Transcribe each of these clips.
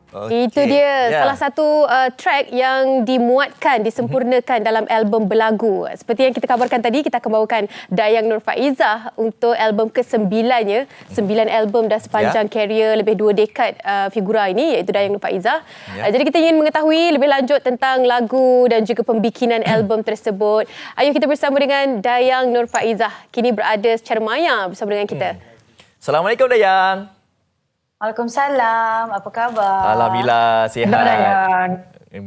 Itu dia salah satu track yang dimuatkan, disempurnakan dalam album Berlagu. Seperti yang kita kabarkan tadi, kita akan bawakan Dayang Nur Faizah untuk album ke-9-nya. 9 album dah sepanjang karier lebih 2 dekad figura ini, iaitu Dayang Nur Faizah. Jadi kita ingin mengetahui lebih lanjut tentang lagu dan juga pembikinan album tersebut. Ayuh kita bersama dengan Dayang Nur Faizah. Kini berada secara maya bersama dengan kita. Assalamualaikum Dayang. Waalaikumsalam. Apa khabar? Alhamdulillah sihat. Dayang.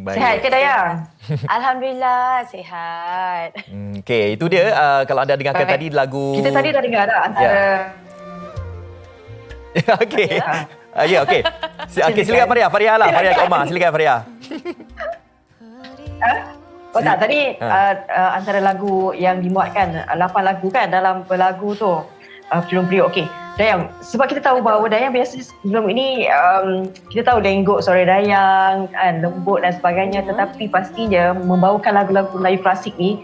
Baik. Sihat ke Dayang? Alhamdulillah sihat. Okey, itu dia kalau anda dengarkan tadi lagu. Kita tadi dah dengar dah antara. Okey. Okey. Okey, silakan Faria. Faria lah. Faria kat rumah. Silakan Faria. Oh tak, tadi antara lagu yang dimuatkan 8 lagu kan dalam Berlagu tu. Periuk-periuk. Okey. Dayang, sebab kita tahu bahawa Dayang biasa sebelum ini kita tahu dengguk suara Dayang kan, lembut dan sebagainya, tetapi pastinya membawakan lagu-lagu Melayu klasik ni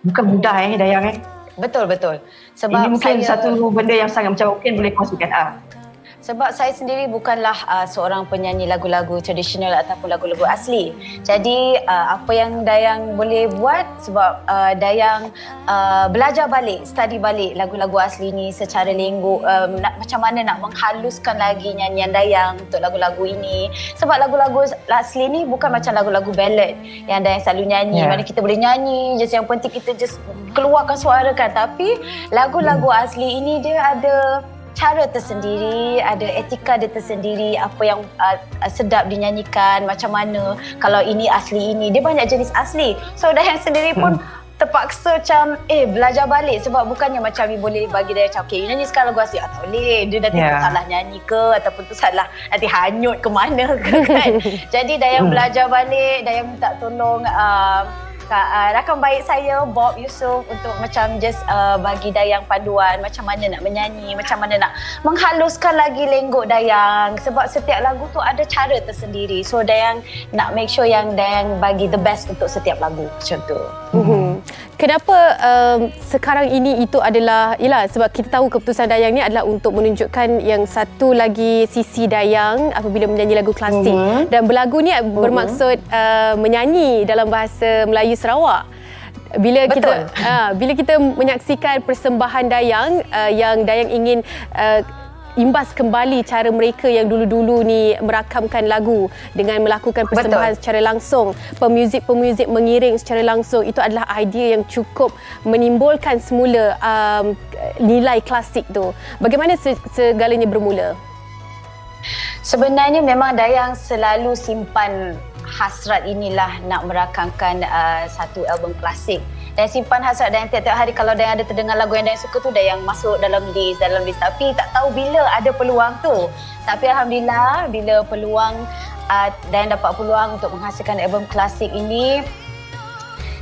bukan mudah Dayang Betul. Sebab ini mungkin satu benda yang sangat macam mungkin boleh kongsikan Sebab saya sendiri bukanlah seorang penyanyi lagu-lagu tradisional ataupun lagu-lagu asli. Jadi apa yang Dayang boleh buat sebab Dayang belajar balik, study balik lagu-lagu asli ni secara lengguk, macam mana nak menghaluskan lagi nyanyian Dayang untuk lagu-lagu ini. Sebab lagu-lagu asli ni bukan macam lagu-lagu ballad yang Dayang selalu nyanyi. Mana kita boleh nyanyi, just yang penting kita just keluarkan suara kan. Tapi lagu-lagu asli ini dia ada cara tersendiri, ada etika dia tersendiri, apa yang sedap dinyanyikan, macam mana kalau ini asli ini. Dia banyak jenis asli. So Dayang sendiri pun terpaksa macam belajar balik sebab bukannya macam boleh bagi dia macam okay, nyanyi sekarang lagu asli. Tak boleh. Dia nanti salah nyanyi ke ataupun tu salah nanti hanyut ke mana ke kan. Jadi Dayang belajar balik, Dayang minta tolong rakan baik saya Bob Yusof untuk macam just bagi Dayang panduan macam mana nak menyanyi, macam mana nak menghaluskan lagi lengguk Dayang sebab setiap lagu tu ada cara tersendiri. So Dayang nak make sure yang Dayang bagi the best untuk setiap lagu macam tu. Kenapa sekarang ini itu adalah sebab kita tahu keputusan Dayang ni adalah untuk menunjukkan yang satu lagi sisi Dayang apabila menyanyi lagu klasik dan berlagu ni bermaksud menyanyi dalam bahasa Melayu Sarawak. Bila kita menyaksikan persembahan Dayang yang Dayang ingin imbas kembali cara mereka yang dulu-dulu ni merakamkan lagu dengan melakukan persembahan secara langsung, pemuzik-pemuzik mengiring secara langsung, itu adalah idea yang cukup menimbulkan semula nilai klasik tu. Bagaimana segalanya bermula? Sebenarnya memang Dayang selalu simpan hasrat inilah nak merakamkan satu album klasik. Dan simpan hasrat Dayang tiap-tiap hari kalau Dayang ada terdengar lagu yang Dayang suka tu, Dayang masuk dalam list. Tapi tak tahu bila ada peluang tu. Tapi Alhamdulillah bila peluang, Dayang dapat peluang untuk menghasilkan album klasik ini,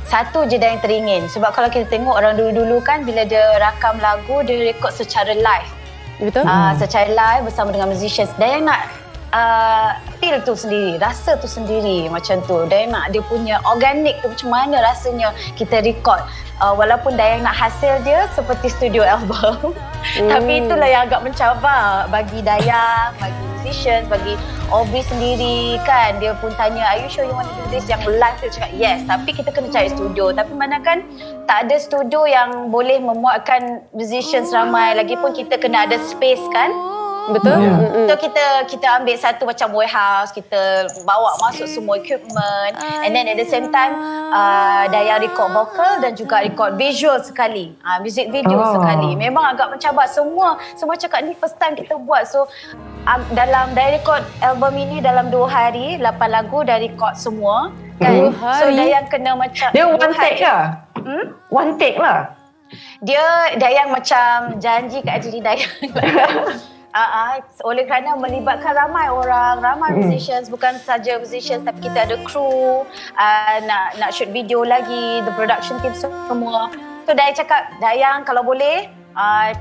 satu je Dayang teringin. Sebab kalau kita tengok orang dulu-dulu kan bila dia rakam lagu, dia rekod secara live. Betul? Secara live bersama dengan musicians. Dayang nak feel tu sendiri, rasa tu sendiri macam tu. Dayang nak dia punya organik tu macam mana rasanya kita record. Walaupun Dayang nak hasil dia seperti studio album. Tapi itulah yang agak mencabar bagi Dayang, bagi musicians, bagi Aubrey sendiri kan. Dia pun tanya, are you sure you want to do this? Yang live tu cakap yes, tapi kita kena cari studio. Tapi mana kan tak ada studio yang boleh memuatkan musicians ramai. Lagipun kita kena ada space kan. Betul? So kita ambil satu macam warehouse, kita bawa masuk semua equipment, and then at the same time Dayang record vocal dan juga record visual sekali, music video sekali. Memang agak mencabar, semua cakap ni first time kita buat. So dalam Dayang record album ini dalam 2 hari 8 lagu dah record semua kan. So Dayang kena macam dia one take ke? One take lah. Dia Dayang macam janji kat diri Dayang oleh kerana melibatkan ramai orang, ramai musicians, bukan saja musicians tapi kita ada kru, nak shoot video lagi, the production team semua. So Dayang cakap, Dayang kalau boleh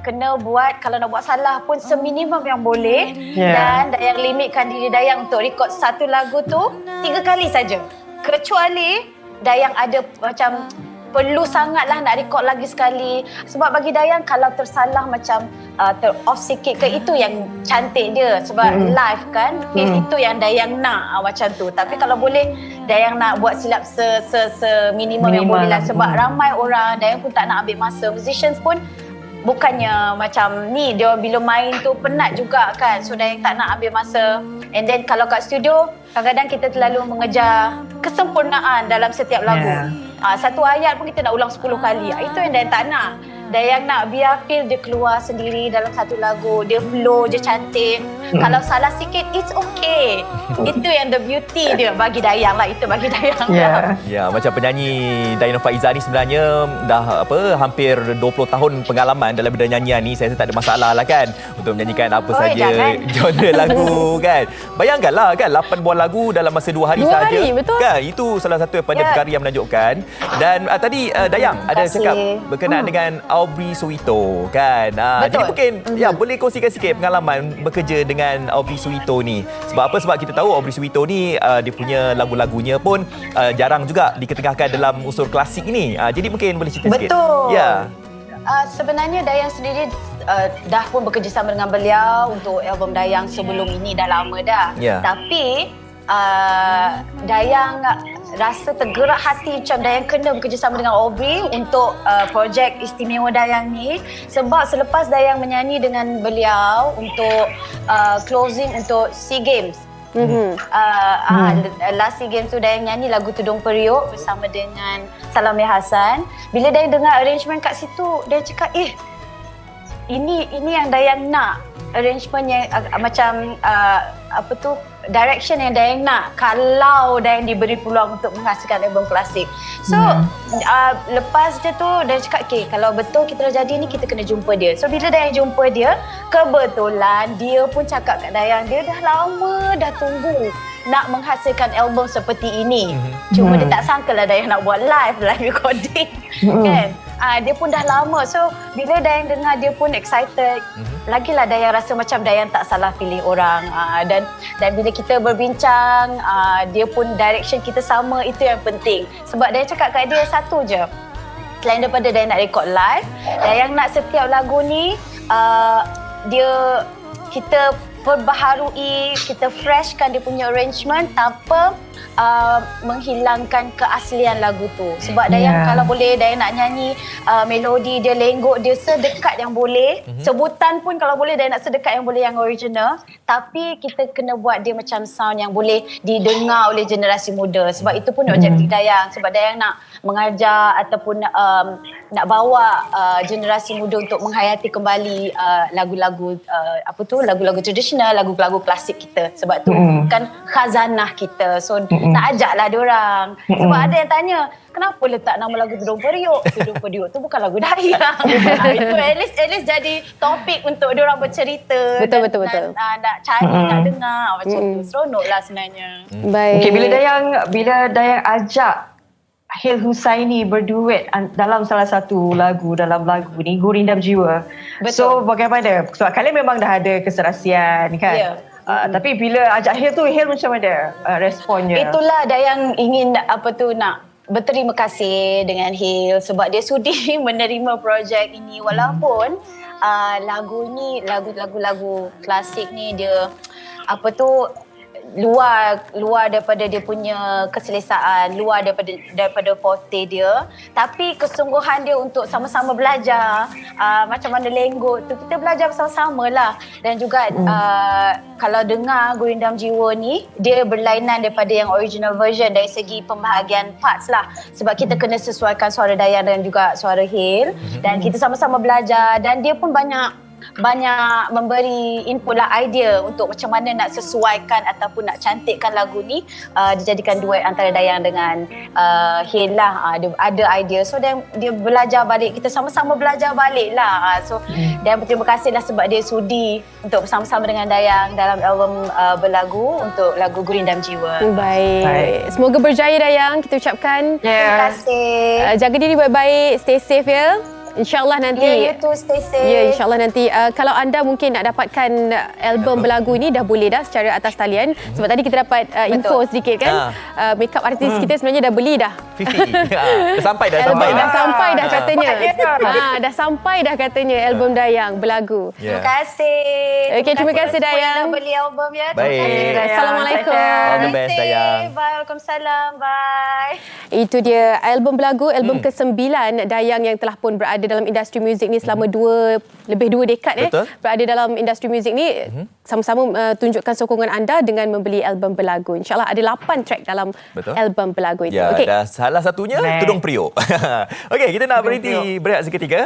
kena buat, kalau nak buat salah pun seminimum yang boleh. Dan Dayang limitkan diri Dayang untuk record satu lagu tu 3 kali saja. Kecuali Dayang ada macam perlu sangatlah nak record lagi sekali. Sebab bagi Dayang kalau tersalah macam off sikit ke, itu yang cantik dia. Sebab live kan, itu yang Dayang nak macam tu. Tapi kalau boleh Dayang nak buat silap minimum yang boleh lah. Sebab ramai orang, Dayang pun tak nak ambil masa. Musicians pun bukannya macam ni, dia bila main tu penat juga kan. So Dayang tak nak ambil masa. And then kalau kat studio, kadang-kadang kita terlalu mengejar kesempurnaan dalam setiap lagu. Satu ayat pun kita nak ulang 10 kali. Itu yang Dayang tak nak. Dayang nak biar feel dia keluar sendiri dalam satu lagu. Dia flow je cantik. Kalau salah sikit, it's okay. Itu yang the beauty dia bagi Dayang lah. Itu bagi Dayang lah. Ya, macam penyanyi Dayang Nurfaiza ni sebenarnya dah hampir 20 tahun pengalaman dalam bidang nyanyian ni. Saya rasa tak ada masalah lah kan untuk menyanyikan apa saja genre lagu kan. Bayangkanlah kan 8 buah lagu dalam masa 2 hari saja. Kan, itu salah satu daripada perkara yang menakjubkan. Dan tadi Dayang ada cakap berkenaan dengan Aubrey Suito kan. Jadi mungkin boleh kongsikan sikit pengalaman bekerja dengan Aubrey Suito ni. Sebab apa? Sebab kita tahu Aubrey Suito ni dia punya lagu-lagunya pun jarang juga diketengahkan dalam unsur klasik ni. Jadi mungkin boleh cerita sikit. Betul. Ya. Sebenarnya Dayang sendiri dah pun bekerjasama dengan beliau untuk album Dayang sebelum ini, dah lama dah. Tapi Dayang rasa tergerak hati macam Dayang kena bekerjasama dengan Aubrey untuk projek istimewa Dayang ni. Sebab selepas Dayang menyanyi dengan beliau untuk closing untuk SEA Games, last SEA Games tu Dayang nyanyi lagu Tudung Periuk bersama dengan Salami Hassan. Bila Dayang dengar arrangement kat situ, Dayang cakap ini yang Dayang nak. Arrangement yang macam direction yang Dayang nak kalau Dayang diberi peluang untuk menghasilkan album klasik. So lepas dia tu Dayang cakap kalau betul kita dah jadi ni, kita kena jumpa dia. So bila Dayang jumpa dia, kebetulan dia pun cakap kat Dayang dia dah lama dah tunggu nak menghasilkan album seperti ini. Cuma dia tak sangka lah Dayang nak buat live recording kan. Dia pun dah lama. So bila Dayang dengar, dia pun excited. Lagilah Dayang rasa macam Dayang tak salah pilih orang. Dan bila kita berbincang, dia pun direction kita sama. Itu yang penting. Sebab Dayang cakap kat dia satu je. Selain daripada Dayang nak record live, Dayang nak setiap lagu ni kita perbaharui, kita freshkan dia punya arrangement tanpa menghilangkan keaslian lagu tu. Sebab Dayang kalau boleh Dayang nak nyanyi melodi dia, lenggok dia sedekat yang boleh. Sebutan pun kalau boleh Dayang nak sedekat yang boleh, yang original. Tapi kita kena buat dia macam sound yang boleh didengar oleh generasi muda. Sebab itu pun objektif Dayang. Sebab Dayang nak mengajar ataupun nak bawa generasi muda untuk menghayati kembali lagu-lagu lagu-lagu tradisional, lagu-lagu klasik kita. Sebab tu kan khazanah kita. So nak ajaklah diorang. Sebab ada yang tanya, kenapa letak nama lagu Tudung Periuk? Tudung Periuk tu bukan lagu Dayang. Itu at least jadi topik untuk diorang bercerita. Betul. Nak cari, nak dengar macam tu. Seronoklah sebenarnya. Baik. Okay, bila Dayang ajak Hil Husaini berduet dalam salah satu lagu dalam lagu ni, Gurindam Jiwa. Betul. So bagaimana? Sebab kalian memang dah ada keserasian kan? Tapi bila ajak Hil tu, Hil macam mana responnya? Itulah Dayang ingin nak berterima kasih dengan Hil sebab dia sudi menerima projek ini. Walaupun lagu ni, lagu-lagu klasik ni dia luar daripada dia punya keselesaan, luar daripada forte dia. Tapi kesungguhan dia untuk sama-sama belajar macam mana lenggok tu, kita belajar bersama-sama lah. Dan juga kalau dengar Gurindam Jiwa ni, dia berlainan daripada yang original version dari segi pembahagian parts lah. Sebab kita kena sesuaikan suara Dayang dan juga suara Hil. Dan kita sama-sama belajar, dan dia pun banyak memberi input lah, idea untuk macam mana nak sesuaikan ataupun nak cantikkan lagu ni. Dijadikan duet antara Dayang dengan Hil lah. Dia ada idea. So dia belajar balik, kita sama-sama belajar balik lah. So dan berterima kasih lah sebab dia sudi untuk bersama-sama dengan Dayang dalam album berlagu untuk lagu Gurindam Jiwa. Baik. Semoga berjaya Dayang, kita ucapkan. Terima kasih. Jaga diri baik-baik, stay safe ya. InsyaAllah nanti. Ya, you too, stay safe. Ya, insyaAllah nanti. Kalau anda mungkin nak dapatkan album berlagu ini, dah boleh dah secara atas talian. Sebab tadi kita dapat info sedikit kan. Makeup artis kita sebenarnya dah beli dah. Fifi. Dah sampai dah. Album Sampai dah dah. sampai dah katanya. Ya. Dah sampai dah katanya album Dayang berlagu. Ya. Terima kasih. Okey, terima kasih, semua yang Dayang. dah beli album ya. Baik. Terima kasih. Dayang. Assalamualaikum. All the Stay best, safe. Dayang. Bye. Waalaikumsalam. Bye. Itu dia album berlagu, album ke-9 Dayang yang telah pun berada dalam industri muzik ni selama lebih 2 dekad Betul. berada dalam industri muzik ni. Sama-sama tunjukkan sokongan anda dengan membeli album berlagu. InsyaAllah ada 8 track dalam Betul. album berlagu itu. Ya, Okey. dah salah satunya Baik. Tudung Priok. Okey, kita nak berhenti berehat seketika.